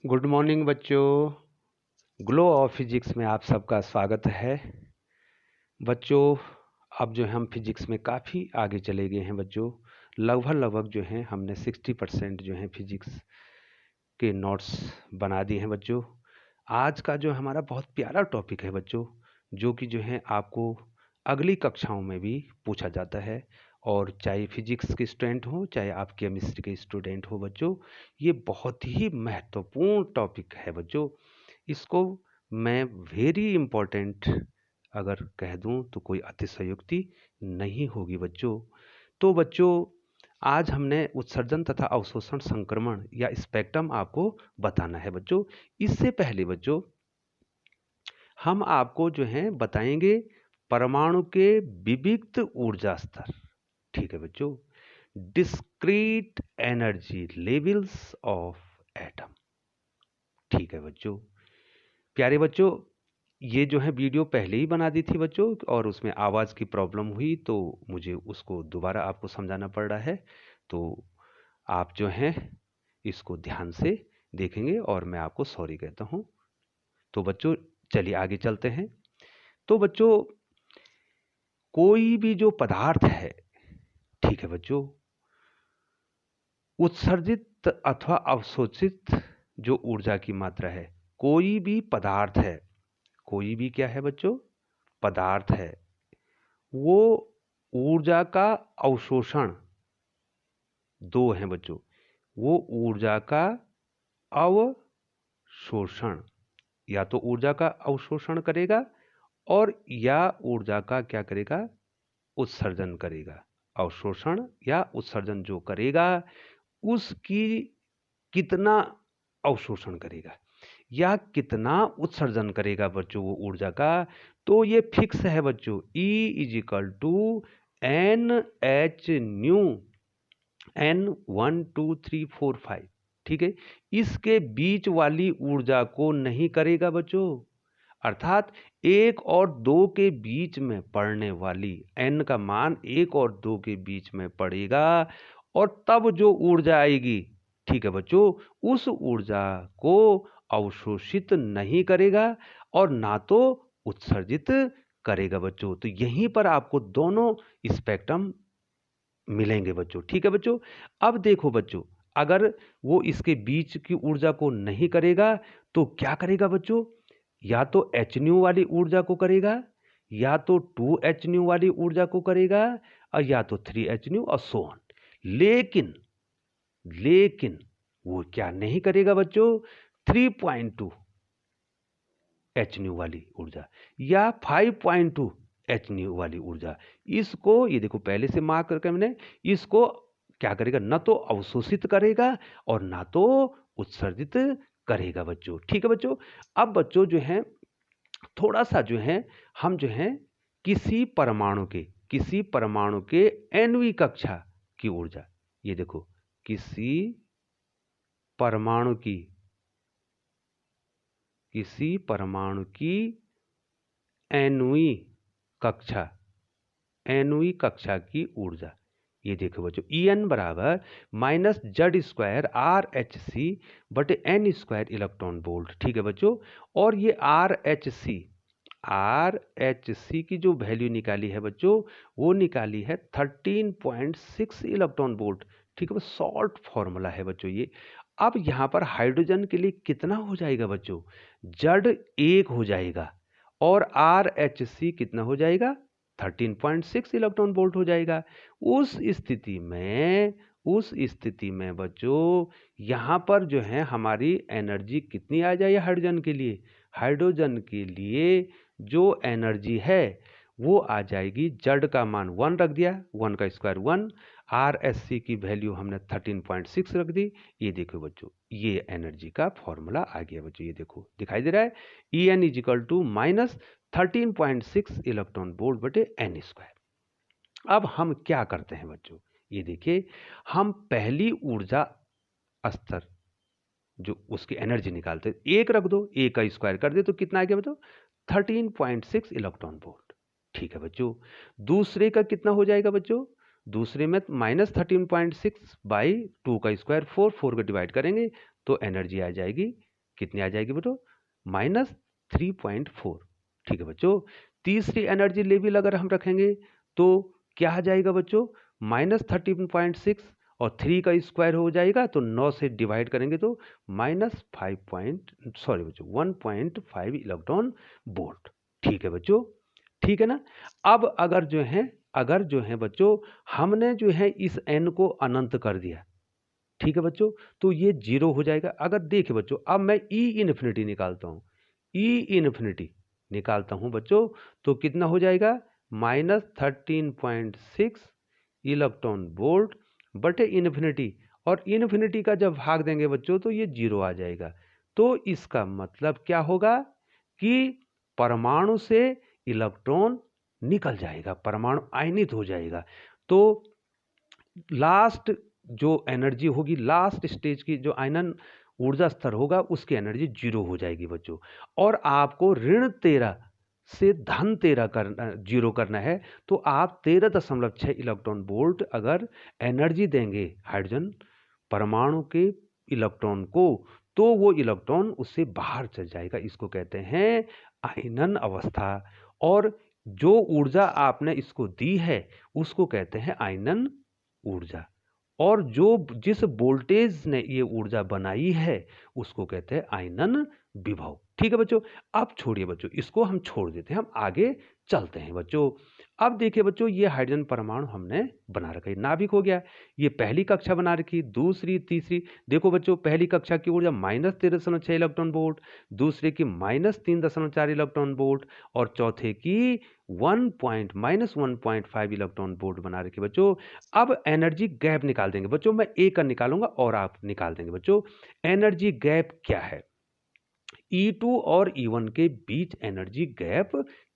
Good morning बच्चों। Glow of physics में आप सबका स्वागत है। बच्चों अब जो है हम फिजिक्स में काफ़ी आगे चले गए हैं बच्चों। लगभग जो है हमने 60% जो है फिजिक्स के नोट्स बना दिए हैं बच्चों। आज का जो हमारा बहुत प्यारा टॉपिक है बच्चों, जो कि जो है आपको अगली कक्षाओं में भी पूछा जाता है। और चाहे फिजिक्स के स्टूडेंट हो चाहे आप केमिस्ट्री के स्टूडेंट हो बच्चों, ये बहुत ही महत्वपूर्ण टॉपिक है बच्चों। इसको मैं वेरी इम्पोर्टेंट अगर कह दूं तो कोई अतिशयोक्ति नहीं होगी बच्चों। तो बच्चों आज हमने उत्सर्जन तथा अवशोषण संक्रमण या स्पेक्ट्रम आपको बताना है बच्चों। इससे पहले बच्चों हम आपको जो है बताएंगे परमाणु के विविक्त ऊर्जा स्तर। ठीक है बच्चों, discrete energy levels of atom. ठीक है बच्चों, प्यारे बच्चों, ये जो है वीडियो पहले ही बना दी थी बच्चों और उसमें आवाज़ की प्रॉब्लम हुई तो मुझे उसको दोबारा आपको समझाना पड़ रहा है। तो आप जो हैं इसको ध्यान से देखेंगे और मैं आपको सॉरी कहता हूँ। तो बच्चों चलिए आगे चलते हैं। तो बच्चों कोई भी जो पदार्थ है, ठीक है बच्चों, उत्सर्जित अथवा अवशोषित जो ऊर्जा की मात्रा है, कोई भी पदार्थ है, कोई भी क्या है बच्चों, पदार्थ है, वो ऊर्जा का अवशोषण दो है बच्चों। वो ऊर्जा का अवशोषण या तो ऊर्जा का अवशोषण करेगा और या ऊर्जा का क्या करेगा, उत्सर्जन करेगा। अवशोषण या उत्सर्जन जो करेगा उसकी कितना अवशोषण करेगा या कितना उत्सर्जन करेगा बच्चों वो ऊर्जा का, तो ये फिक्स है बच्चों। E is equal to n h nu, n 1 2 3 4 5। ठीक है, इसके बीच वाली ऊर्जा को नहीं करेगा बच्चों। अर्थात एक और दो के बीच में पड़ने वाली n का मान एक और दो के बीच में पड़ेगा और तब जो ऊर्जा आएगी, ठीक है बच्चों, उस ऊर्जा को अवशोषित नहीं करेगा और ना तो उत्सर्जित करेगा बच्चों। तो यहीं पर आपको दोनों स्पेक्ट्रम मिलेंगे बच्चों। ठीक है बच्चों, अब देखो बच्चों, अगर वो इसके बीच की ऊर्जा को नहीं करेगा तो क्या करेगा बच्चों, या तो एच न्यू वाली ऊर्जा को करेगा, या तो 2h न्यू वाली ऊर्जा को करेगा, और या तो 3h न्यू और सो ऑन। लेकिन लेकिन वो क्या नहीं करेगा बच्चों, 3.2 एच न्यू वाली ऊर्जा या 5.2 एच न्यू वाली ऊर्जा, इसको ये देखो पहले से मार्क करके हमने, इसको क्या करेगा, न तो अवशोषित करेगा और ना तो उत्सर्जित करेगा बच्चों। ठीक है बच्चों, अब बच्चों जो है थोड़ा सा जो है हम जो है किसी परमाणु के nवीं कक्षा की ऊर्जा, ये देखो किसी परमाणु की nवीं कक्षा की ऊर्जा, ये देखो बच्चों En बराबर -Z² RHc/n² इलेक्ट्रॉन वोल्ट। ठीक है बच्चों, और ये RHc की जो वैल्यू निकाली है बच्चों, वो निकाली है 13.6 इलेक्ट्रॉन वोल्ट। ठीक है, शॉर्ट फॉर्मूला है बच्चों ये। अब यहाँ पर हाइड्रोजन के लिए कितना हो जाएगा बच्चों, Z 1 हो जाएगा और RHc कितना हो जाएगा, 13.6 इलेक्ट्रॉन वोल्ट हो जाएगा। उस स्थिति में बच्चों यहाँ पर जो है हमारी एनर्जी कितनी आ जाए हाइड्रोजन के लिए, हाइड्रोजन के लिए जो एनर्जी है वो आ जाएगी, जड़ का मान 1 रख दिया, 1 का स्क्वायर 1, RSC की वैल्यू हमने 13.6 रख दी। ये देखो बच्चों ये एनर्जी का फॉर्मूला आ गया बच्चों, ये देखो दिखाई दे रहा है, En is equal to -13.6 electron volt बटे n²। अब हम क्या करते हैं बच्चों, ये देखिए हम पहली ऊर्जा स्तर जो उसकी एनर्जी निकालते हैं, एक रख दो, एक का स्क्वायर कर दे तो कितना आ गया बच्चों, 13.6 इलेक्ट्रॉन वोल्ट। ठीक है बच्चों, दूसरे का कितना हो जाएगा बच्चों, दूसरे में -13.6 बाई 2 का स्क्वायर 4 का डिवाइड करेंगे तो एनर्जी आ जाएगी कितनी आ जाएगी बच्चों, -3.4। ठीक है बच्चों, तीसरी एनर्जी लेवल अगर हम रखेंगे तो क्या आ जाएगा बच्चों, -13.6 और 3 का स्क्वायर हो जाएगा तो 9 से डिवाइड करेंगे तो -1.5 इलेक्ट्रॉन वोल्ट। ठीक है बच्चों, ठीक है ना। अब अगर जो है बच्चों हमने जो है इस n को अनंत कर दिया, ठीक है बच्चों, तो ये 0 हो जाएगा। अगर देखिए बच्चों अब मैं ई इन्फिनिटी निकालता हूँ, ई इन्फिनिटी निकालता हूँ बच्चों, तो कितना हो जाएगा, -13.6 इलेक्ट्रॉन वोल्ट बटे इन्फिनिटी, और इन्फिनिटी का जब भाग देंगे बच्चों तो ये 0 आ जाएगा। तो इसका मतलब क्या होगा कि परमाणु से इलेक्ट्रॉन निकल जाएगा, परमाणु आयनित हो जाएगा। तो लास्ट जो एनर्जी होगी, लास्ट स्टेज की जो आयनन ऊर्जा स्तर होगा उसकी एनर्जी 0 हो जाएगी बच्चों। और आपको ऋण 13 से धन 13 करना, 0 करना है, तो आप 13.6 इलेक्ट्रॉन वोल्ट अगर एनर्जी देंगे हाइड्रोजन परमाणु के इलेक्ट्रॉन को, तो वो इलेक्ट्रॉन उससे बाहर चल जाएगा। इसको कहते हैं आयनन अवस्था। और जो ऊर्जा आपने इसको दी है उसको कहते हैं आयनन ऊर्जा। और जिस वोल्टेज ने ये ऊर्जा बनाई है उसको कहते हैं आयनन विभव। ठीक है बच्चों, अब छोड़िए बच्चों, इसको हम छोड़ देते हैं, हम आगे चलते हैं बच्चों। अब देखिए बच्चों, ये हाइड्रोजन परमाणु हमने बना रखा है, नाभिक हो गया। ये पहली कक्षा बना रखी, दूसरी, तीसरी। देखो बच्चों, पहली कक्षा की ऊर्जा -13.6 इलेक्ट्रॉन वोल्ट, दूसरे की -3.4 इलेक्ट्रॉन वोल्ट, और चौथे की -1.5 इलेक्ट्रॉन वोल्ट बना रखी बच्चों। अब एनर्जी गैप निकाल देंगे बच्चों, मैं एक का निकालूंगा और आप निकाल देंगे बच्चों। एनर्जी गैप क्या है, E2 और E1 के बीच एनर्जी गैप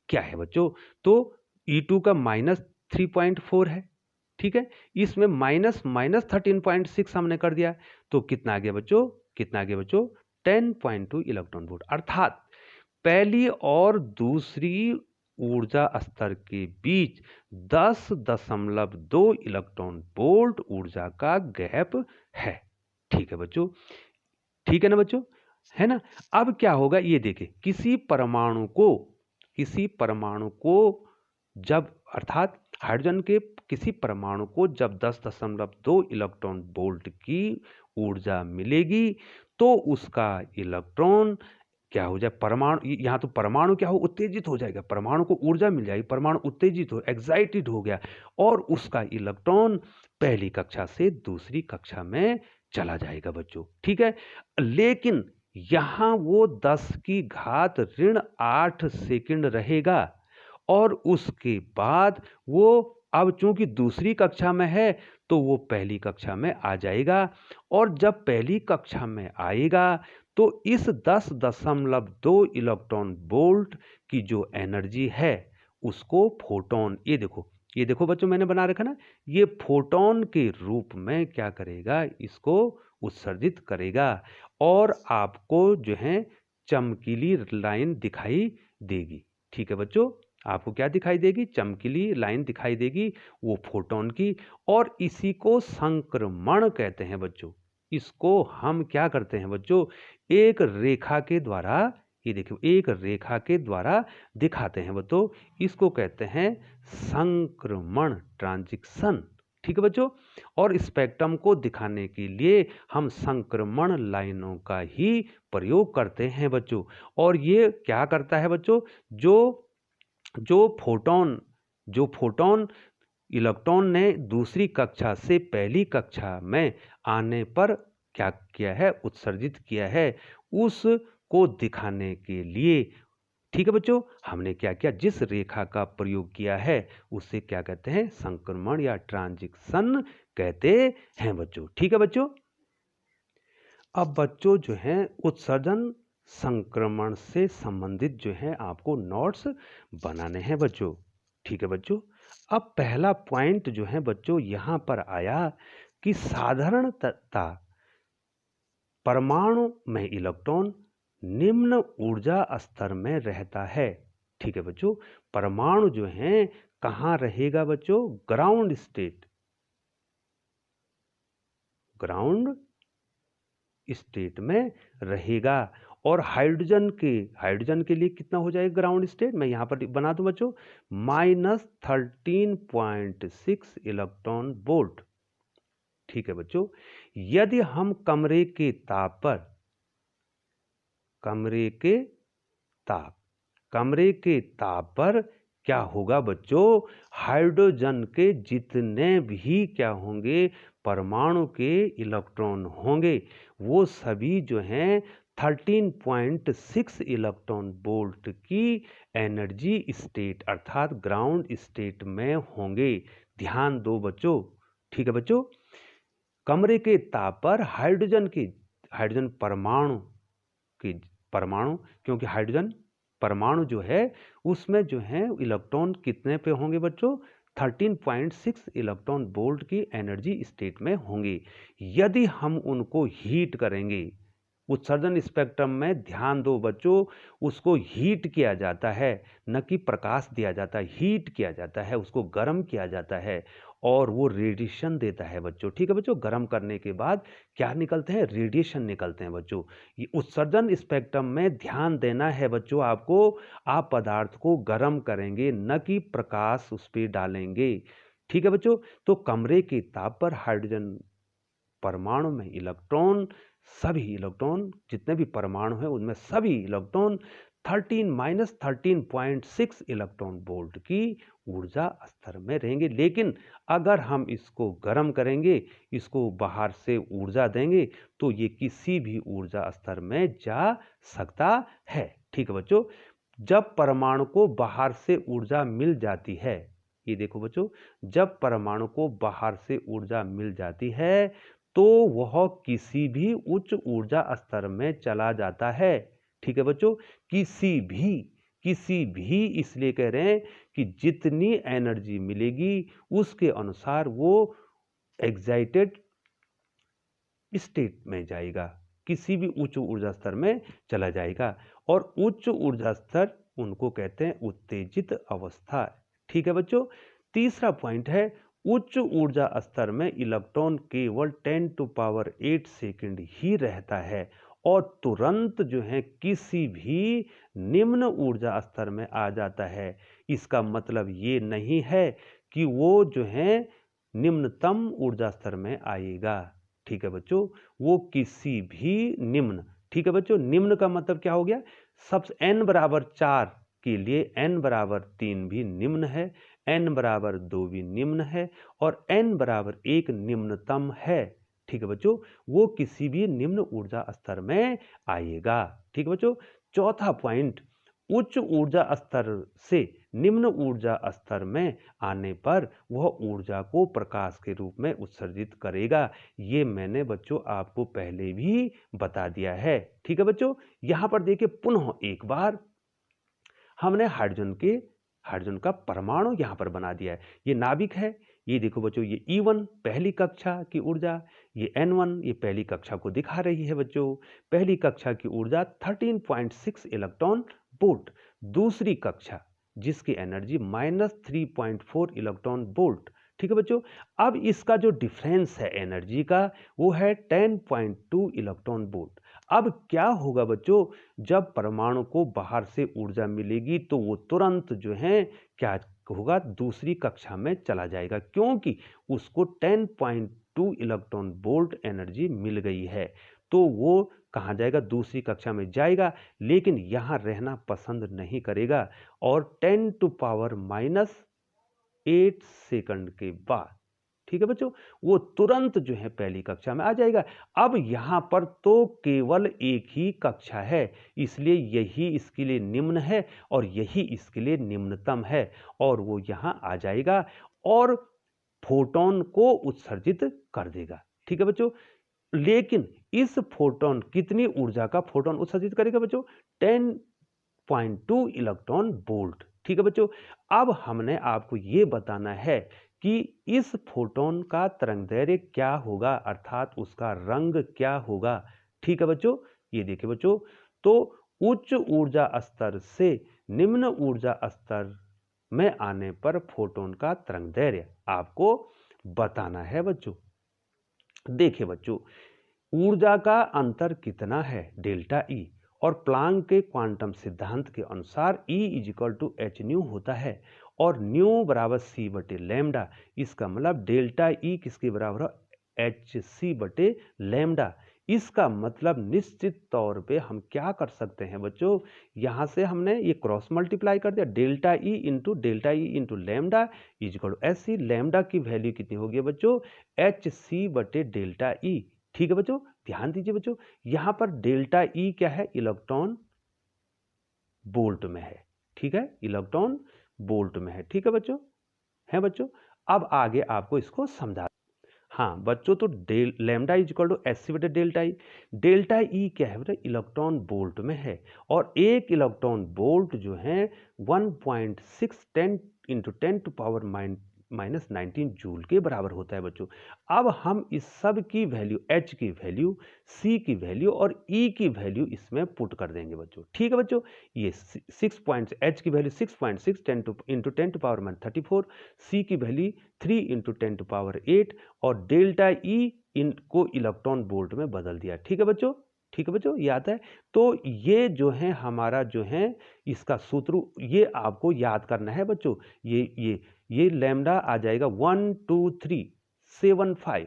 क्या है बच्चों, तो E2 का -3.4 है, ठीक है, इसमें -13.6 हमने कर दिया, तो कितना आ गया बच्चों, कितना आ गया बच्चों, 10.2 इलेक्ट्रॉन वोल्ट। अर्थात पहली और दूसरी ऊर्जा स्तर के बीच 10.2 इलेक्ट्रॉन वोल्ट ऊर्जा का गैप है। ठीक है बच्चों, ठीक है ना बच्चों, है ना। अब क्या होगा ये देखिए, किसी परमाणु को जब, अर्थात हाइड्रोजन के किसी परमाणु को जब 10.2 इलेक्ट्रॉन वोल्ट की ऊर्जा मिलेगी तो उसका इलेक्ट्रॉन क्या हो जाए, परमाणु, यहाँ तो परमाणु क्या हो, उत्तेजित हो जाएगा, परमाणु को ऊर्जा मिल जाएगी, परमाणु उत्तेजित हो, एक्साइटेड हो गया, और उसका इलेक्ट्रॉन पहली कक्षा से दूसरी कक्षा में चला जाएगा बच्चों। ठीक है, लेकिन यहां वो 10⁻8 सेकंड रहेगा, और उसके बाद वो, अब चूंकि दूसरी कक्षा में है तो वो पहली कक्षा में आ जाएगा, और जब पहली कक्षा में आएगा तो इस 10.2 इलेक्ट्रॉन वोल्ट की जो एनर्जी है उसको फोटोन, ये देखो बच्चों मैंने बना रखा ना, ये फोटोन के रूप में क्या करेगा, इसको उत्सर्जित करेगा, और आपको जो है चमकीली लाइन दिखाई देगी। ठीक है बच्चों, आपको क्या दिखाई देगी, चमकीली लाइन दिखाई देगी वो फोटोन की, और इसी को संक्रमण कहते हैं बच्चों। इसको हम क्या करते हैं बच्चों, एक रेखा के द्वारा, ये देखिए एक रेखा के द्वारा दिखाते हैं बच्चों, इसको कहते हैं संक्रमण, ट्रांजिशन। ठीक है बच्चों, और स्पेक्ट्रम को दिखाने के लिए हम संक्रमण लाइनों का ही प्रयोग करते हैं बच्चों। और ये क्या करता है बच्चों, जो फोटोन इलेक्ट्रॉन ने दूसरी कक्षा से पहली कक्षा में आने पर क्या किया है, उत्सर्जित किया है, उसको दिखाने के लिए, ठीक है बच्चों, हमने क्या किया, जिस रेखा का प्रयोग किया है उसे क्या कहते हैं, संक्रमण या ट्रांजिशन कहते हैं बच्चों। ठीक है बच्चों, अब बच्चों जो है उत्सर्जन संक्रमण से संबंधित जो है आपको नोट्स बनाने हैं बच्चों। ठीक है बच्चों, अब पहला पॉइंट जो है बच्चों यहां पर आया कि साधारणतः परमाणु में इलेक्ट्रॉन निम्न ऊर्जा स्तर में रहता है। ठीक है बच्चों, परमाणु जो है कहां रहेगा बच्चों, ग्राउंड स्टेट में रहेगा, और हाइड्रोजन के लिए कितना हो जाएगा ग्राउंड स्टेट, मैं यहाँ पर बना दूं बच्चों, -13.6 इलेक्ट्रॉन वोल्ट। ठीक है बच्चों, यदि हम कमरे के ताप पर क्या होगा बच्चों, हाइड्रोजन के जितने भी क्या होंगे परमाणु के इलेक्ट्रॉन होंगे वो सभी जो हैं 13.6 इलेक्ट्रॉन वोल्ट की एनर्जी स्टेट अर्थात ग्राउंड स्टेट में होंगे। ध्यान दो बच्चों, ठीक है बच्चों, कमरे के ताप पर हाइड्रोजन परमाणु क्योंकि हाइड्रोजन परमाणु जो है उसमें जो है इलेक्ट्रॉन कितने पे होंगे बच्चों, 13.6 इलेक्ट्रॉन वोल्ट की एनर्जी स्टेट में होंगे। यदि हम उनको हीट करेंगे, उत्सर्जन स्पेक्ट्रम में ध्यान दो बच्चों, उसको हीट किया जाता है, न कि प्रकाश दिया जाता है, हीट किया जाता है, उसको गर्म किया जाता है और वो रेडिएशन देता है बच्चों। ठीक है बच्चों, गर्म करने के बाद क्या निकलते हैं, रेडिएशन निकलते हैं बच्चों। ये उत्सर्जन स्पेक्ट्रम में ध्यान देना है बच्चों आपको, आप पदार्थ को गर्म करेंगे न कि प्रकाश उस पर डालेंगे। ठीक है बच्चों, तो कमरे के ताप पर हाइड्रोजन परमाणु में सभी इलेक्ट्रॉन जितने भी परमाणु हैं उनमें सभी इलेक्ट्रॉन 13-13.6 इलेक्ट्रॉन वोल्ट की ऊर्जा स्तर में रहेंगे। लेकिन अगर हम इसको गर्म करेंगे, इसको बाहर से ऊर्जा देंगे तो ये किसी भी ऊर्जा स्तर में जा सकता है। ठीक है बच्चों, जब परमाणु को बाहर से ऊर्जा मिल जाती है, ये देखो बच्चों, जब परमाणु को बाहर से ऊर्जा मिल जाती है तो वह किसी भी उच्च ऊर्जा स्तर में चला जाता है। ठीक है बच्चों, किसी भी इसलिए कह रहे हैं कि जितनी एनर्जी मिलेगी उसके अनुसार वो एक्साइटेड स्टेट में जाएगा, किसी भी उच्च ऊर्जा स्तर में चला जाएगा। और उच्च ऊर्जा स्तर उनको कहते हैं उत्तेजित अवस्था। ठीक है बच्चों, तीसरा पॉइंट है, उच्च ऊर्जा स्तर में इलेक्ट्रॉन केवल 10⁸ सेकंड ही रहता है और तुरंत जो है किसी भी निम्न ऊर्जा स्तर में आ जाता है। इसका मतलब ये नहीं है कि वो जो है निम्नतम ऊर्जा स्तर में आएगा। ठीक है बच्चों, वो किसी भी निम्न, ठीक है बच्चों, निम्न का मतलब क्या हो गया, सबसे n=4 के लिए n=3 भी निम्न है, n=2 भी निम्न है और n=1 निम्नतम है। ठीक है बच्चों, वो किसी भी निम्न ऊर्जा स्तर में आएगा। ठीक है बच्चों, चौथा पॉइंट, उच्च ऊर्जा स्तर से निम्न ऊर्जा स्तर में आने पर वह ऊर्जा को प्रकाश के रूप में उत्सर्जित करेगा। ये मैंने बच्चों आपको पहले भी बता दिया है। ठीक है बच्चों, यहां पर देखिए पुनः एक बार हमने हाइड्रोजन का परमाणु यहां पर बना दिया है। ये नाभिक है, ये देखो बच्चों, ये E1 पहली कक्षा की ऊर्जा, ये N1 ये पहली कक्षा को दिखा रही है बच्चों। पहली कक्षा की ऊर्जा 13.6 इलेक्ट्रॉन वोल्ट, दूसरी कक्षा जिसकी एनर्जी -3.4 इलेक्ट्रॉन वोल्ट। ठीक है बच्चों, अब इसका जो डिफरेंस है एनर्जी का वो है 10.2 इलेक्ट्रॉन वोल्ट। अब क्या होगा बच्चों, जब परमाणु को बाहर से ऊर्जा मिलेगी तो वो तुरंत जो है क्या होगा, दूसरी कक्षा में चला जाएगा, क्योंकि उसको 10.2 इलेक्ट्रॉन वोल्ट एनर्जी मिल गई है। तो वो कहाँ जाएगा, दूसरी कक्षा में जाएगा, लेकिन यहाँ रहना पसंद नहीं करेगा और 10⁻⁸ सेकंड के बाद, ठीक है बच्चों, वो तुरंत जो है पहली कक्षा में आ जाएगा। अब यहां पर तो केवल एक ही कक्षा है, इसलिए यही इसके लिए निम्न है और यही इसके लिए निम्नतम है और वो यहां आ जाएगा और फोटोन को उत्सर्जित कर देगा। ठीक है बच्चों, लेकिन इस फोटोन कितनी ऊर्जा का फोटोन उत्सर्जित करेगा बच्चों, 10.2 इलेक्ट्रॉन वोल्ट। ठीक है बच्चों, अब हमने आपको ये बताना है कि इस फोटोन का तरंगदैर्घ्य क्या होगा, अर्थात उसका रंग क्या होगा। ठीक है बच्चों, ये देखिए बच्चों, तो उच्च ऊर्जा स्तर से निम्न ऊर्जा स्तर में आने पर फोटोन का तरंगदैर्घ्य आपको बताना है बच्चों। देखिए बच्चों, ऊर्जा का अंतर कितना है, डेल्टा ई, और प्लांक के क्वांटम सिद्धांत के अनुसार E = h न्यू होता है और न्यू बराबर c बटे लैम्डा। इसका मतलब डेल्टा E किसके बराबर है, hc बटे लैम्डा। इसका मतलब निश्चित तौर पे हम क्या कर सकते हैं बच्चों, यहां से हमने ये क्रॉस मल्टीप्लाई कर दिया, delta E into lambda is equal h c. Lambda की वैल्यू कितनी होगी बच्चों, एच सी बटे डेल्टा ई। ठीक है बच्चों, ध्यान दीजिए बच्चों, यहां पर डेल्टा ई क्या है, इलेक्ट्रॉन वोल्ट में है। ठीक है, इलेक्ट्रॉन वोल्ट में है। ठीक है बच्चों, है बच्चों। अब आगे आपको इसको समझा। हाँ बच्चों, तो lambda is equal to h c बटे डेल्टा ई। डेल्टा ई क्या है बेटा, इलेक्ट्रॉन वोल्ट में है और एक इलेक्ट्रॉन वोल्ट जो है 1.610 इंटू 10⁻⁻19 जूल के बराबर होता है बच्चों। अब हम इस सब की वैल्यू, एच की वैल्यू, सी की वैल्यू और ई की वैल्यू इसमें पुट कर देंगे बच्चों। ठीक है बच्चों, ये 6 एच की वैल्यू 6.6 इंटू 10⁻34, सी की वैल्यू 3 इंटू 10⁸ और डेल्टा ई इनको इलेक्ट्रॉन वोल्ट में बदल दिया। ठीक है बच्चों, ठीक है बच्चों, याद है। तो ये जो है हमारा जो है इसका सूत्र, ये आपको याद करना है बच्चों। ये लैम्डा आ जाएगा 12375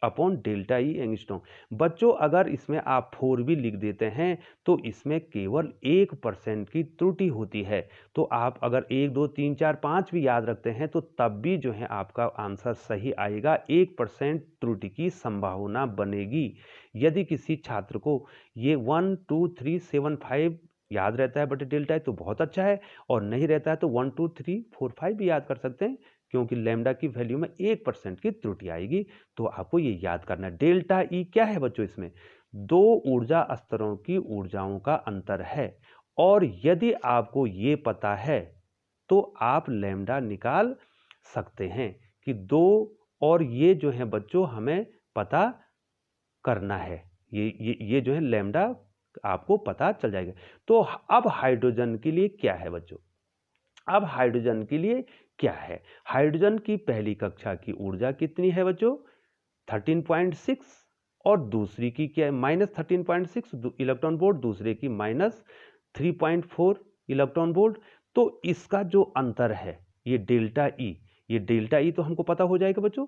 अपॉन डेल्टा ई एंगस्ट्रॉम। बच्चों अगर इसमें आप 4 भी लिख देते हैं तो इसमें केवल 1% की त्रुटि होती है। तो आप अगर 1 2 3 4 5 भी याद रखते हैं तो तब भी जो है आपका आंसर सही आएगा। 1% त्रुटि की संभावना बनेगी। यदि किसी छात्र को ये 12375 याद रहता है बटे डेल्टा ई तो बहुत अच्छा है, और नहीं रहता है तो 12345 भी याद कर सकते हैं, क्योंकि लैम्डा की वैल्यू में 1% की त्रुटि आएगी। तो आपको ये याद करना है। डेल्टा ई क्या है बच्चों, इसमें दो ऊर्जा स्तरों की ऊर्जाओं का अंतर है, और यदि आपको ये पता है तो आप लैम्डा निकाल सकते हैं कि दो, और ये जो है बच्चों हमें पता करना है। ये जो है लैम्डा आपको पता चल जाएगा। तो अब हाइड्रोजन के लिए क्या है बच्चों, अब हाइड्रोजन के लिए क्या है, हाइड्रोजन की पहली कक्षा की ऊर्जा कितनी है बच्चों, 13.6, और दूसरी की क्या है, -13.6 इलेक्ट्रॉन वोल्ट, दूसरे की -3.4 इलेक्ट्रॉन वोल्ट। तो इसका जो अंतर है ये डेल्टा ई, ये डेल्टा ई तो हमको पता हो जाएगा बच्चों।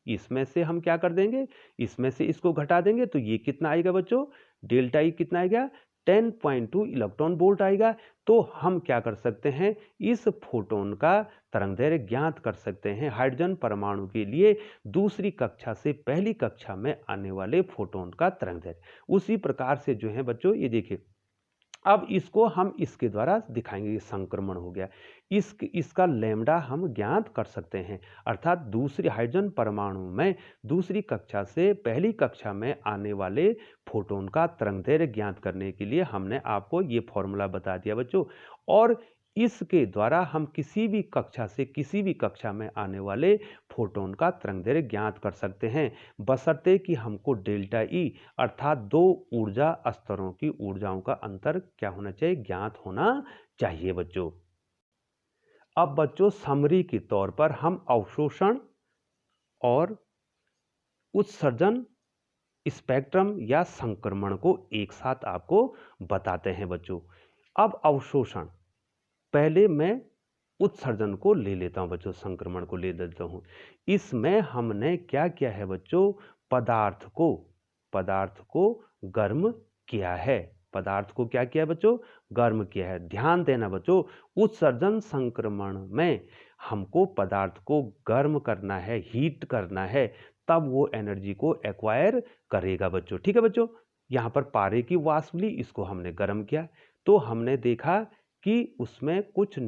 इसमें से हम क्या कर देंगे, इसमें से इसको घटा देंगे तो ये कितना आएगा बच्चों, डेल्टा ई कितना आएगा, 10.2 इलेक्ट्रॉन वोल्ट आएगा। तो हम क्या कर सकते हैं, इस फोटोन का तरंगदैर्घ्य ज्ञात कर सकते हैं हाइड्रोजन परमाणु के लिए दूसरी कक्षा से पहली कक्षा में आने वाले फोटोन का तरंगदैर्घ्य। उसी प्रकार से जो है बच्चों, ये देखिए अब इसको हम इसके द्वारा दिखाएंगे, ये संक्रमण हो गया। इसका लैम्डा हम ज्ञात कर सकते हैं, अर्थात दूसरी हाइड्रोजन परमाणु में दूसरी कक्षा से पहली कक्षा में आने वाले फोटोन का तरंगदैर्घ्य ज्ञात करने के लिए हमने आपको ये फॉर्मूला बता दिया बच्चों। और इसके द्वारा हम किसी भी कक्षा से किसी भी कक्षा में आने वाले फोटोन का तरंगदैर्घ्य ज्ञात कर सकते हैं, बशर्ते कि हमको डेल्टा ई अर्थात दो ऊर्जा स्तरों की ऊर्जाओं का अंतर क्या होना चाहिए, ज्ञात होना चाहिए बच्चों। अब बच्चों समरी के तौर पर हम अवशोषण और उत्सर्जन स्पेक्ट्रम या संक्रमण को एक साथ आपको बताते हैं बच्चों। अब अवशोषण, पहले मैं उत्सर्जन को ले लेता हूं बच्चों, संक्रमण को ले लेता हूं। इसमें हमने क्या किया है बच्चों, पदार्थ को गर्म किया है, पदार्थ को क्या किया है बच्चों, गर्म किया है। ध्यान देना बच्चों, उत्सर्जन संक्रमण में हमको पदार्थ को गर्म करना है, हीट करना है, तब वो एनर्जी को एक्वायर करेगा बच्चों। ठीक है बच्चों, यहां पर पारे की वाष्प ली, इसको हमने गर्म किया तो हमने देखा कि उसमें कुछ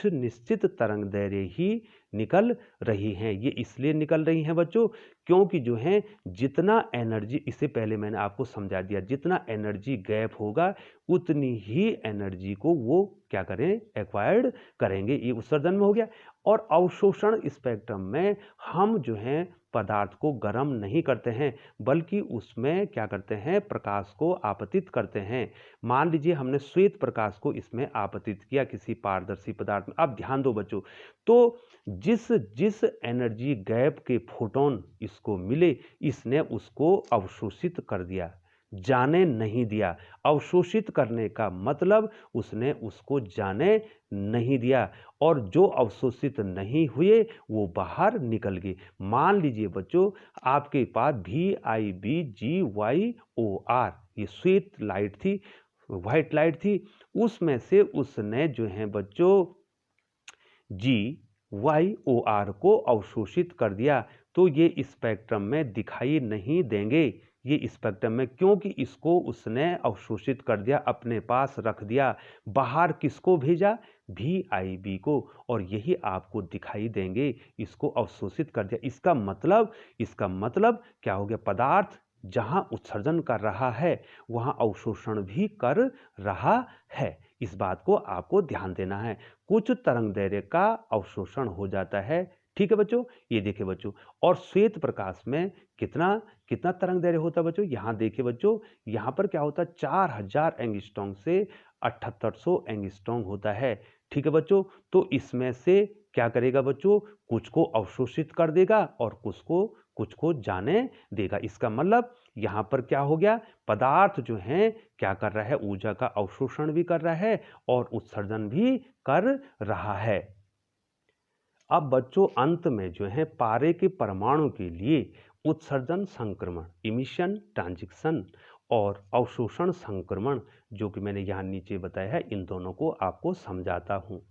निश्चित तरंगदैर्घ्य ही निकल रही हैं। ये इसलिए निकल रही हैं बच्चों क्योंकि जो है जितना एनर्जी, इससे पहले मैंने आपको समझा दिया, जितना एनर्जी गैप होगा उतनी ही एनर्जी को वो क्या करें, एक्वायर्ड करेंगे। ये उत्सर्जन में हो गया। और अवशोषण स्पेक्ट्रम में हम जो है पदार्थ को गर्म नहीं करते हैं, बल्कि उसमें क्या करते हैं, प्रकाश को आपतित करते हैं। मान लीजिए हमने श्वेत प्रकाश को इसमें आपतित किया किसी पारदर्शी पदार्थ में। अब ध्यान दो बच्चों, तो जिस एनर्जी गैप के फोटोन इसको मिले, इसने उसको अवशोषित कर दिया। जाने नहीं दिया। अवशोषित करने का मतलब उसने उसको जाने नहीं दिया, और जो अवशोषित नहीं हुए वो बाहर निकल गए। मान लीजिए बच्चों, आपके पास VIBGYOR ये श्वेत लाइट थी, व्हाइट लाइट थी, उसमें से उसने जो है बच्चों GYOR को अवशोषित कर दिया। तो ये स्पेक्ट्रम में दिखाई नहीं देंगे, ये स्पेक्ट्रम में, क्योंकि इसको उसने अवशोषित कर दिया, अपने पास रख दिया। बाहर किसको भेजा? VIB को, और यही आपको दिखाई देंगे, इसको अवशोषित कर दिया। इसका मतलब क्या हो गया? पदार्थ जहां उत्सर्जन कर रहा है वहां अवशोषण भी कर रहा है। इस बात को आपको ध्यान देना है। कुछ तरंग दैर्घ्य का अवशोषण हो जाता है, ठीक है बच्चों। ये देखिए बच्चों, और श्वेत प्रकाश में कितना तरंग दैर्घ्य होता है बच्चों? यहां देखिए बच्चों, यहां पर क्या होता है? 4000 एंगस्ट्रॉम से 7800 एंगस्ट्रॉम होता है, ठीक है बच्चों। तो इसमें से क्या करेगा बच्चों? कुछ को अवशोषित कर देगा और कुछ को जाने देगा। इसका मतलब यहां पर क्या हो गया? पदार्थ जो है क्या कर रहा है? ऊर्जा का अवशोषण भी कर रहा है और उत्सर्जन भी कर रहा है। अब बच्चों अंत में जो है पारे के परमाणु के लिए उत्सर्जन संक्रमण, इमिशन ट्रांजिशन, और अवशोषण संक्रमण, जो कि मैंने यहाँ नीचे बताया है, इन दोनों को आपको समझाता हूँ,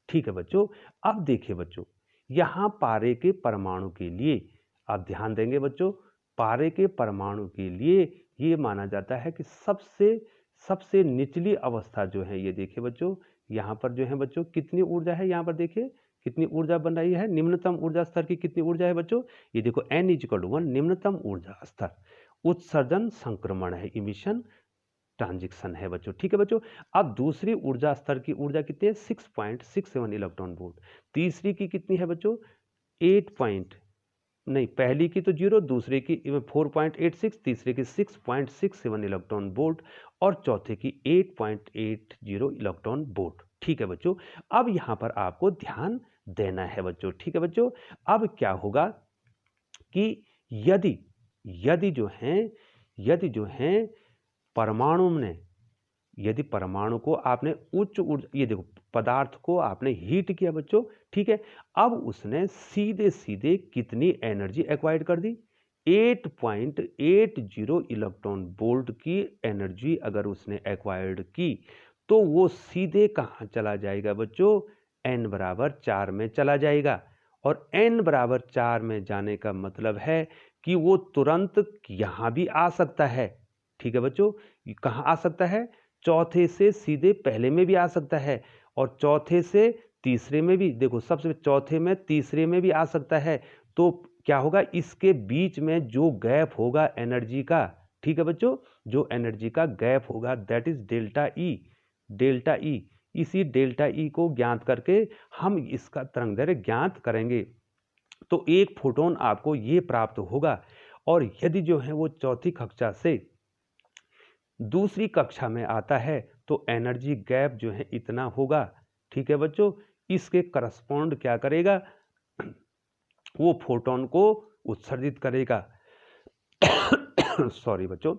ठीक है बच्चों। अब देखिए बच्चों, यहाँ पारे के परमाणु के लिए आप ध्यान देंगे बच्चों, पारे के परमाणु के लिए ये माना जाता है कि सबसे निचली अवस्था जो है, ये देखिए बच्चों, यहाँ पर जो है बच्चों कितनी ऊर्जा है? यहाँ पर देखिए कितनी ऊर्जा बन रही है। निम्नतम ऊर्जा स्तर की कितनी ऊर्जा है बच्चों? ये देखो N = 1 निम्नतम ऊर्जा स्तर। उत्सर्जन संक्रमण है, इमिशन ट्रांजिशन है बच्चों, ठीक है बच्चों। अब दूसरी ऊर्जा स्तर की ऊर्जा कितनी है? 6.67 इलेक्ट्रॉन वोल्ट। तीसरी की कितनी है बच्चों? पहली की तो 0, दूसरे की 4.86, तीसरे की 6.67 इलेक्ट्रॉन वोल्ट, और चौथे की 8.80 इलेक्ट्रॉन वोल्ट, ठीक है बच्चों। अब यहां पर आपको ध्यान देना है बच्चों, ठीक है बच्चों। अब क्या होगा कि यदि जो है परमाणु में, यदि परमाणु को आपने उच्च ऊर्जा, ये देखो पदार्थ को आपने हीट किया बच्चों, ठीक है। अब उसने सीधे कितनी एनर्जी एक्वायर्ड कर दी? 8.80 इलेक्ट्रॉन वोल्ट की एनर्जी अगर उसने एक्वायर्ड की, तो वो सीधे कहां चला जाएगा बच्चों? n = 4 में चला जाएगा। और n = 4 में जाने का मतलब है कि वो तुरंत यहां भी आ सकता है, ठीक है बच्चों। कहां आ सकता है? चौथे से सीधे पहले में भी आ सकता है, और चौथे से तीसरे में भी, देखो सबसे चौथे में तीसरे में भी आ सकता है। तो क्या होगा? इसके बीच में जो गैप होगा एनर्जी का, ठीक है बच्चों, जो एनर्जी का गैप होगा दैट इज डेल्टा ई। इसी डेल्टा ई को ज्ञात करके हम इसका तरंग दैर्घ्य ज्ञात करेंगे। तो एक फोटोन आपको ये प्राप्त होगा, और यदि जो है वो चौथी कक्षा से दूसरी कक्षा में आता है तो एनर्जी गैप जो है इतना होगा, ठीक है बच्चों। इसके करस्पॉन्ड क्या करेगा? वो फोटोन को उत्सर्जित करेगा सॉरी बच्चों।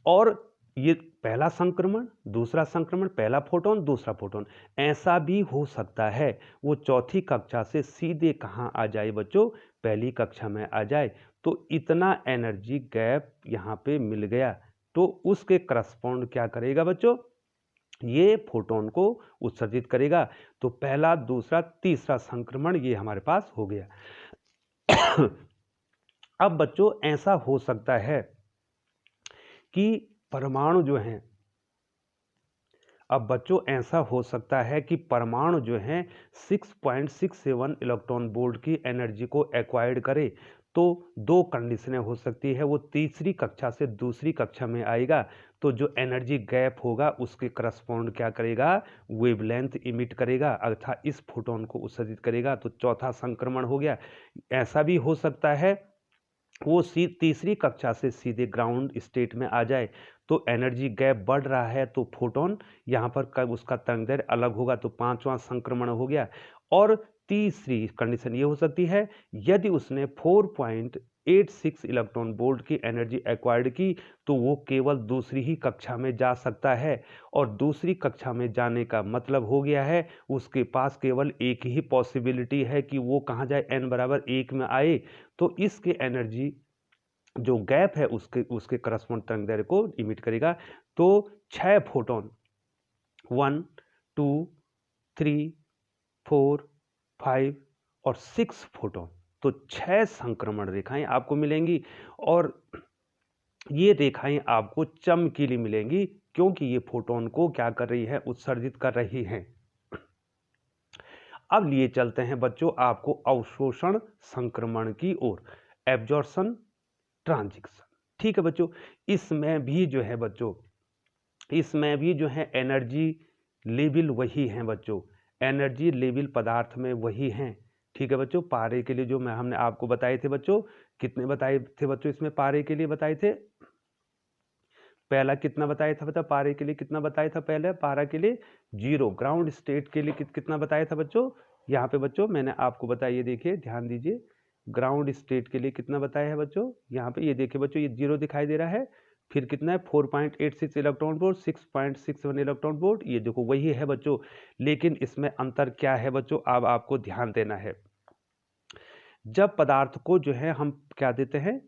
और ये पहला संक्रमण, दूसरा संक्रमण, पहला फोटोन, दूसरा फोटोन, ऐसा भी हो सकता है वो चौथी कक्षा से सीधे कहां आ जाए बच्चों? पहली कक्षा में आ जाए। तो इतना एनर्जी गैप यहां पे मिल गया, तो उसके करस्पॉन्ड क्या करेगा बच्चों? ये फोटोन को उत्सर्जित करेगा। तो पहला, दूसरा, तीसरा संक्रमण ये हमारे पास हो गया अब बच्चों ऐसा हो सकता है कि परमाणु जो हैं, अब बच्चों ऐसा हो सकता है कि परमाणु जो है 6.67 इलेक्ट्रॉन वोल्ट की एनर्जी को एक्वायर्ड करे। तो दो कंडीशनें हो सकती है, वो तीसरी कक्षा से दूसरी कक्षा में आएगा, तो जो एनर्जी गैप होगा उसके करस्पॉन्ड क्या करेगा? वेवलेंथ इमिट करेगा, अर्थात इस फोटोन को उत्सर्जित करेगा। तो चौथा संक्रमण हो गया। ऐसा भी हो सकता है वो तीसरी कक्षा से सीधे ग्राउंड स्टेट में आ जाए, तो एनर्जी गैप बढ़ रहा है, तो फोटोन यहाँ पर कब उसका तरंगदैर्घ्य अलग होगा, तो पांचवा संक्रमण हो गया। और तीसरी कंडीशन ये हो सकती है, यदि उसने 86 इलेक्ट्रॉन वोल्ट की एनर्जी एक्वायर्ड की, तो वो केवल दूसरी ही कक्षा में जा सकता है। और दूसरी कक्षा में जाने का मतलब हो गया है उसके पास केवल एक ही पॉसिबिलिटी है कि वो कहाँ जाए, n बराबर 1 में आए। तो इसके एनर्जी जो गैप है उसके उसके करस्पॉन्ड तरंग दैर्ध्य को इमिट करेगा। तो 6 फोटोन 1 2 3 4 5 और 6 फोटोन, तो 6 संक्रमण रेखाएं आपको मिलेंगी। और ये रेखाएं आपको चमकीली मिलेंगी क्योंकि ये फोटोन को क्या कर रही है, उत्सर्जित कर रही हैं। अब लिए चलते हैं बच्चों आपको अवशोषण संक्रमण की ओर, एब्जॉर्प्शन ट्रांजिशन। ठीक है बच्चों, इसमें भी जो है बच्चों, इसमें भी जो है एनर्जी लेवल वही हैं बच्चों, एनर्जी लेवल पदार्थ में वही हैं। ठीक है बच्चों, पारे के लिए जो हमने आपको बताए थे बच्चों, कितने बताए थे बच्चों इसमें पारे के लिए बताए थे, पहला कितना बताया था बता, पारे के लिए कितना बताया था, पहले पारा के लिए 0, ग्राउंड स्टेट के लिए कितना बताया था बच्चों, यहाँ पे बच्चों मैंने आपको बताया, ये देखिए ध्यान दीजिए, ग्राउंड स्टेट के लिए कितना बताया है बच्चों, यहाँ पे ये देखिए बच्चों, ये 0 दिखाई दे रहा है, फिर कितना है 4.86 इलेक्ट्रॉन वोल्ट, 6.61 इलेक्ट्रॉन वोल्ट, ये देखो वही है बच्चों। लेकिन इसमें अंतर क्या है बच्चों, अब आपको ध्यान देना है। जब पदार्थ को जो है हम क्या देते हैं,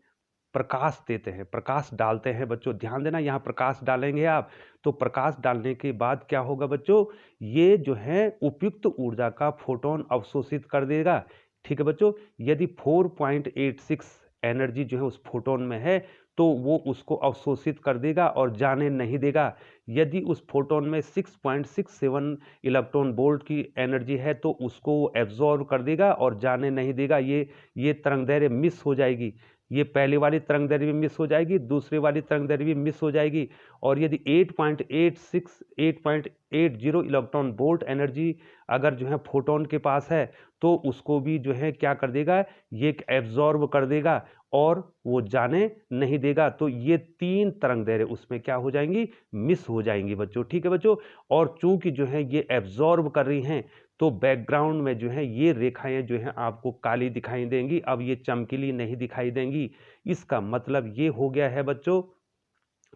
प्रकाश देते हैं, प्रकाश डालते हैं बच्चों, ध्यान देना, यहाँ प्रकाश डालेंगे आप, तो प्रकाश डालने के बाद क्या होगा बच्चों, ये जो है उपयुक्त ऊर्जा का फोटोन अवशोषित कर देगा। ठीक है बच्चों, यदि 4.86 एनर्जी जो है उस फोटोन में है तो वो उसको अवशोषित कर देगा और जाने नहीं देगा। यदि उस फोटोन में 6.67 इलेक्ट्रॉन वोल्ट की एनर्जी है तो उसको वो एब्जॉर्ब कर देगा और जाने नहीं देगा, ये तरंगदैर्घ्य मिस हो जाएगी, ये पहले वाली तरंगदैर्घ्य भी मिस हो जाएगी, दूसरी वाली तरंगदैर्घ्य भी मिस हो जाएगी। और यदि 8.80 इलेक्ट्रॉन वोल्ट एनर्जी अगर जो है फोटोन के पास है तो उसको भी जो है क्या कर देगा, ये एब्जॉर्ब कर देगा और वो जाने नहीं देगा। तो ये 3 तरंगदैर्घ्य उसमें क्या हो जाएंगी, मिस हो जाएंगी बच्चों। ठीक है बच्चों, और चूंकि जो है ये एब्जॉर्ब कर रही हैं तो बैकग्राउंड में जो है ये रेखाएं जो है आपको काली दिखाई देंगी, अब ये चमकीली नहीं दिखाई देंगी। इसका मतलब ये हो गया है बच्चों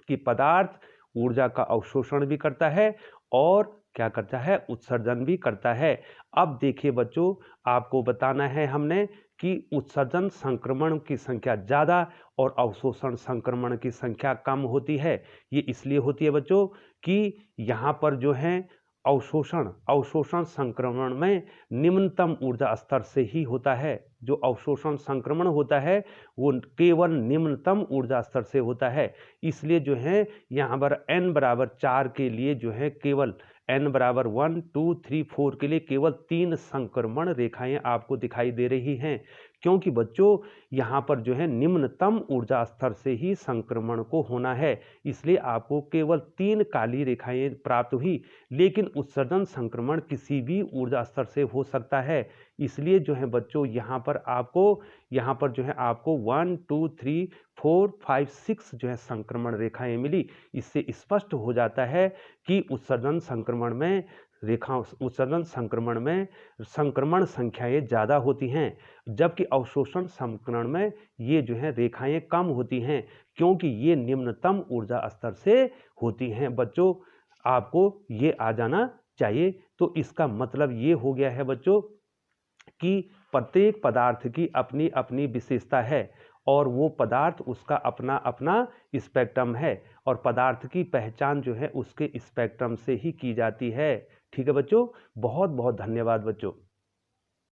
कि पदार्थ ऊर्जा का अवशोषण भी करता है और क्या करता है, उत्सर्जन भी करता है। अब देखिए बच्चों, आपको बताना है हमने कि उत्सर्जन संक्रमण की संख्या ज़्यादा और अवशोषण संक्रमण की संख्या कम होती है। ये इसलिए होती है बच्चों कि यहाँ पर जो है अवशोषण संक्रमण में निम्नतम ऊर्जा स्तर से ही होता है। जो अवशोषण संक्रमण होता है वो केवल निम्नतम ऊर्जा स्तर से होता है। इसलिए जो है यहाँ पर n बराबर 4 के लिए जो है केवल n बराबर 1 2 3 4 के लिए केवल 3 संक्रमण रेखाएं आपको दिखाई दे रही हैं, क्योंकि बच्चों यहाँ पर जो है निम्नतम ऊर्जा स्तर से ही संक्रमण को होना है, इसलिए आपको केवल 3 काली रेखाएं प्राप्त हुई। लेकिन उत्सर्जन संक्रमण किसी भी ऊर्जा स्तर से हो सकता है, इसलिए जो है बच्चों यहाँ पर जो है आपको 1 2 3 4 5 6 जो है संक्रमण रेखाएं मिली। इससे स्पष्ट हो जाता है कि उत्सर्जन संक्रमण में संक्रमण संख्याएं ज़्यादा होती हैं, जबकि अवशोषण संक्रमण में ये जो है रेखाएं कम होती हैं, क्योंकि ये निम्नतम ऊर्जा स्तर से होती हैं। बच्चों आपको ये आ जाना चाहिए। तो इसका मतलब ये हो गया है बच्चों कि प्रत्येक पदार्थ की अपनी अपनी विशेषता है और वो पदार्थ उसका अपना अपना स्पेक्ट्रम है, और पदार्थ की पहचान जो है उसके स्पेक्ट्रम से ही की जाती है। ठीक है बच्चों, बहुत बहुत धन्यवाद बच्चों।